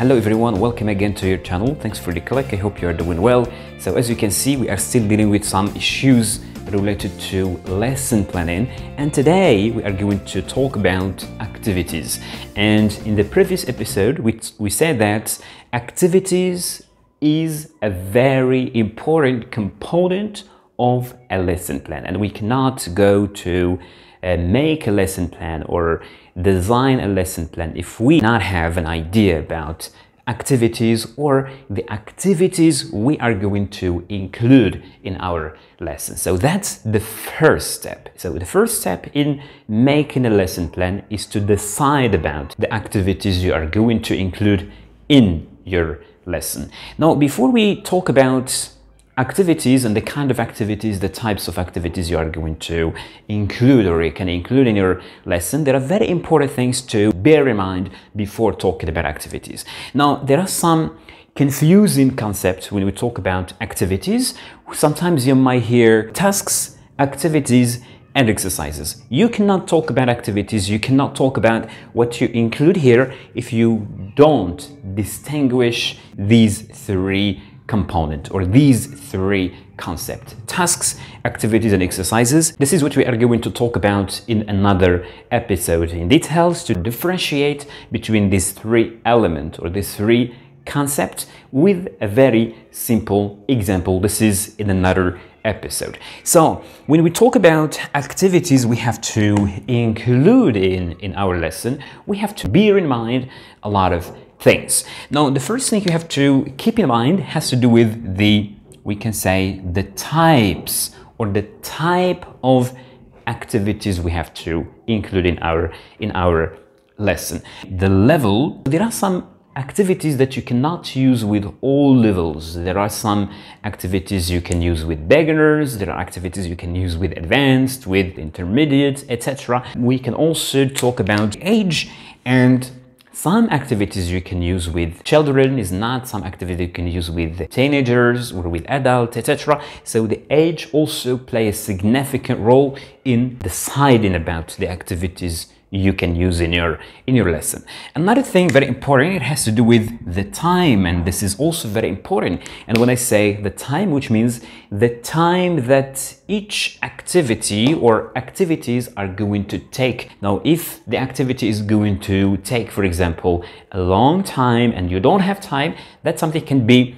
Hello everyone, welcome again to your channel. Thanks for the click. I hope you are doing well. So as you can see, we are still dealing with some issues related to lesson planning, and today we are going to talk about activities. And in the previous episode we said that activities is a very important component of a lesson plan, and we cannot go to make a lesson plan or design a lesson plan if we not have an idea about activities or the activities we are going to include in our lesson. So that's the first step. So the first step in making a lesson plan is to decide about the activities you are going to include in your lesson. Now, before we talk about activities and the kind of activities, the types of activities you are going to include or you can include in your lesson, there are very important things to bear in mind before talking about activities. Now, there are some confusing concepts when we talk about activities. Sometimes you might hear tasks, activities, and exercises. You cannot talk about activities, you cannot talk about what you include here if you don't distinguish these three component or these three concepts: tasks, activities, and exercises. This is what we are going to talk about in another episode in details to differentiate between these three elements or these three concepts with a very simple example. This is in another episode. So when we talk about activities we have to include in our lesson, we have to bear in mind a lot of things. Now, the first thing you have to keep in mind has to do with we can say the types or the type of activities we have to include in our lesson. The level, there are some activities that you cannot use with all levels. There are some activities you can use with beginners, there are activities you can use with advanced, with intermediate, etc. We can also talk about age, and some activities you can use with children is not some activity you can use with teenagers or with adults, etc. So the age also plays a significant role in deciding about the activities you can use in your lesson. Another thing very important, it has to do with the time, and this is also very important. And when I say the time, which means the time that each activity or activities are going to take. Now, if the activity is going to take, for example, a long time and you don't have time, that something can be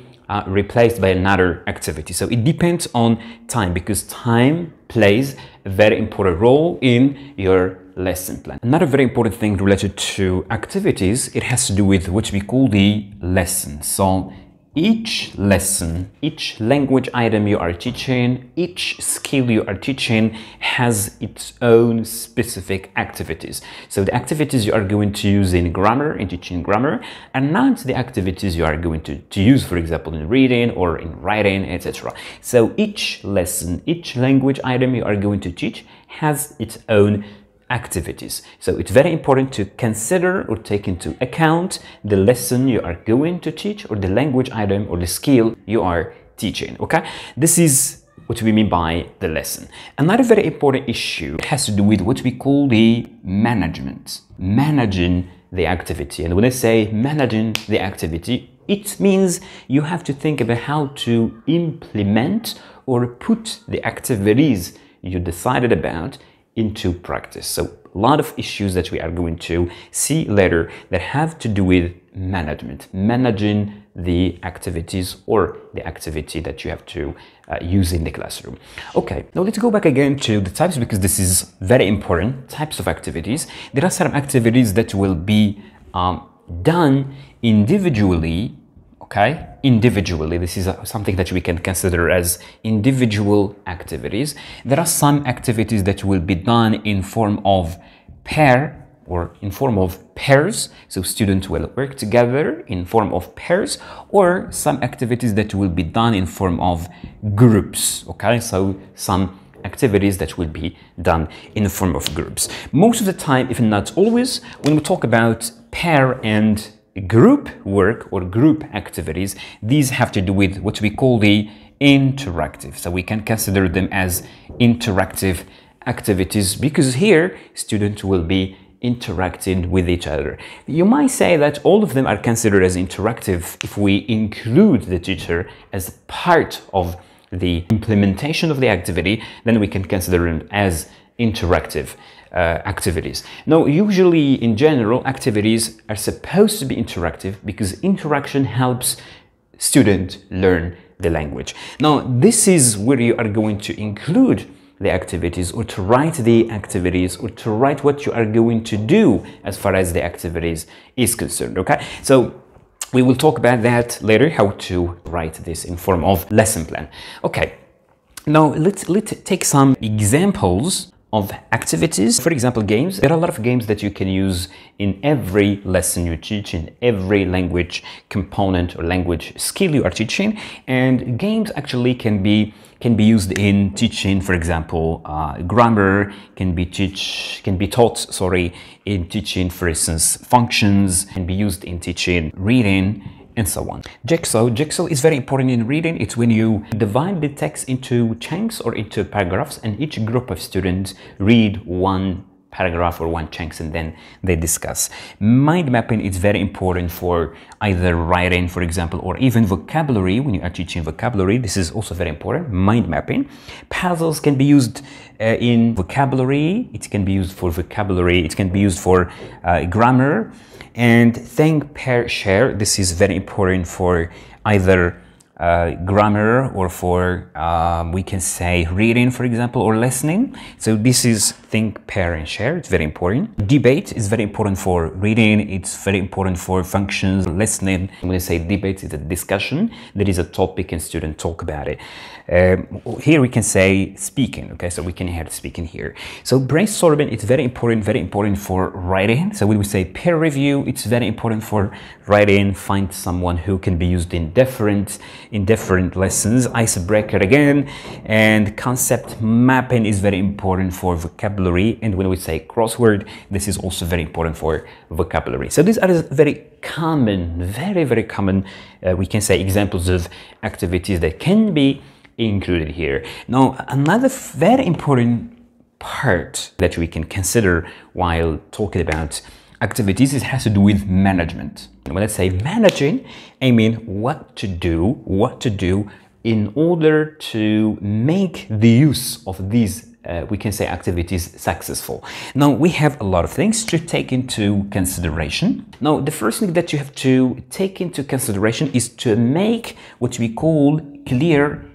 replaced by another activity. So it depends on time, because time plays a very important role in your lesson plan. Another very important thing related to activities, it has to do with what we call the lesson. So each lesson, each language item you are teaching, each skill you are teaching has its own specific activities. So the activities you are going to use in grammar, in teaching grammar, are not the activities you are going to use, for example, in reading or in writing, etc. So each lesson, each language item you are going to teach has its own activities. So it's very important to consider or take into account the lesson you are going to teach or the language item or the skill you are teaching. Okay, this is what we mean by the lesson. Another very important issue has to do with what we call the management, managing the activity. And when I say managing the activity, it means you have to think about how to implement or put the activities you decided about into practice. So a lot of issues that we are going to see later that have to do with management, managing the activities or the activity that you have to use in the classroom. Okay, now let's go back again to the types, because this is very important. Types of activities. There are some activities that will be done individually. Okay, individually, this is something that we can consider as individual activities. There are some activities that will be done in form of pair or in form of pairs. So students will work together in form of pairs, or some activities that will be done in form of groups. Okay, so some activities that will be done in the form of groups. Most of the time, if not always, when we talk about pair and group work or group activities, these have to do with what we call the interactive. So we can consider them as interactive activities, because here students will be interacting with each other. You might say that all of them are considered as interactive if we include the teacher as part of the implementation of the activity, then we can consider them as interactive activities. Now, usually in general, activities are supposed to be interactive because interaction helps students learn the language. Now, this is where you are going to include the activities, or to write the activities, or to write what you are going to do as far as the activities is concerned. Okay, so we will talk about that later, how to write this in form of lesson plan. Okay, now let's take some examples of activities. For example, games. There are a lot of games that you can use in every lesson you teach, in every language component or language skill you are teaching. And games actually can be used in teaching, for example, grammar, can be taught in teaching, for instance, functions, can be used in teaching reading, and so on. Jigsaw is very important in reading. It's when you divide the text into chunks or into paragraphs, and each group of students read one paragraph or one chunks, and then they discuss. Mind mapping is very important for either writing, for example, or even vocabulary. When you are teaching vocabulary, this is also very important, mind mapping. Puzzles can be used in vocabulary. It can be used for vocabulary. It can be used for grammar. And think, pair, share. This is very important for either grammar or for, we can say, reading, for example, or listening. So this is think, pair, and share. It's very important. Debate is very important for reading. It's very important for functions, listening. When I say debate, it's a discussion. There is a topic and students talk about it. Here we can say speaking. Okay, so we can add speaking here. So brainstorming, it's very important for writing. So when we say peer review, it's very important for writing. Find someone who can be used in different lessons. Icebreaker again, and concept mapping is very important for vocabulary. And when we say crossword, this is also very important for vocabulary. So these are very common, very common, we can say, examples of activities that can be included here. Now, another very important part that we can consider while talking about activities, it has to do with management. And when I say managing, I mean what to do in order to make the use of these we can say activities successful. Now, we have a lot of things to take into consideration. Now, the first thing that you have to take into consideration is to make what we call clear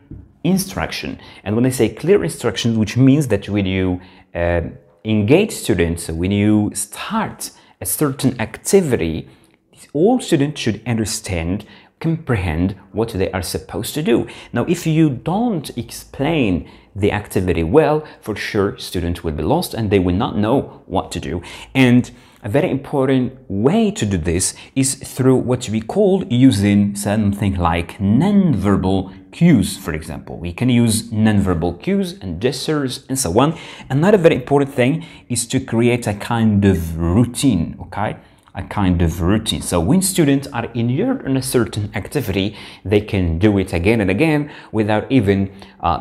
instruction. And when I say clear instructions, which means that when you engage students, when you start a certain activity, all students should understand, comprehend what they are supposed to do. Now, if you don't explain the activity well, for sure students will be lost and they will not know what to do. And a very important way to do this is through what we call using something like non-verbal cues, for example. We can use non-verbal cues and gestures and so on. Another very important thing is to create a kind of routine, okay? A kind of routine. So when students are inured in a certain activity, they can do it again and again without even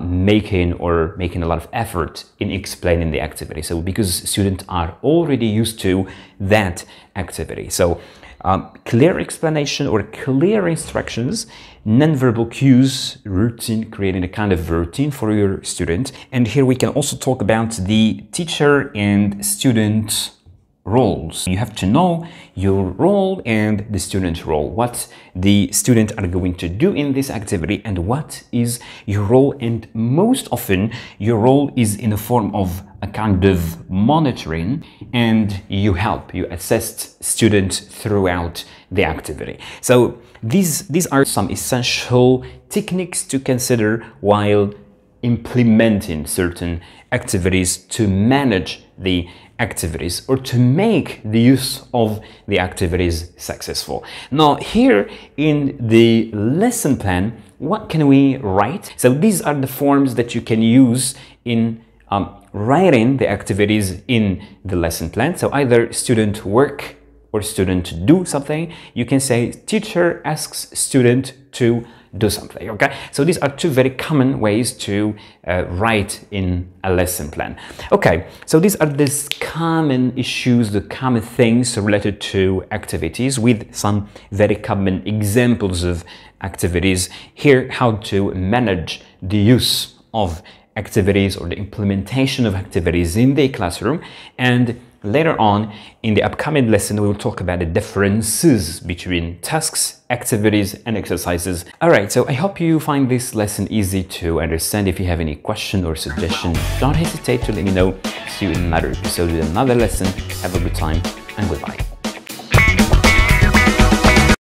making a lot of effort in explaining the activity. So because students are already used to that activity. So clear explanation or clear instructions, non-verbal cues, routine, creating a kind of routine for your student. And here we can also talk about the teacher and student roles. You have to know your role and the student's role, what the students are going to do in this activity and what is your role. And most often your role is in the form of a kind of monitoring, and you assist students throughout the activity. So these are some essential techniques to consider while implementing certain activities to manage the activities or to make the use of the activities successful. Now, here in the lesson plan, what can we write? So these are the forms that you can use in writing the activities in the lesson plan. So either student work or student do something. You can say teacher asks student to do something, okay? So these are two very common ways to write in a lesson plan. Okay, so these are these common issues, the common things related to activities, with some very common examples of activities. Here, how to manage the use of activities or the implementation of activities in the classroom. And later on in the upcoming lesson, we will talk about the differences between tasks, activities, and exercises. All right, so I hope you find this lesson easy to understand. If you have any question or suggestion, don't hesitate to let me know. See you in another episode with another lesson. Have a good time and goodbye.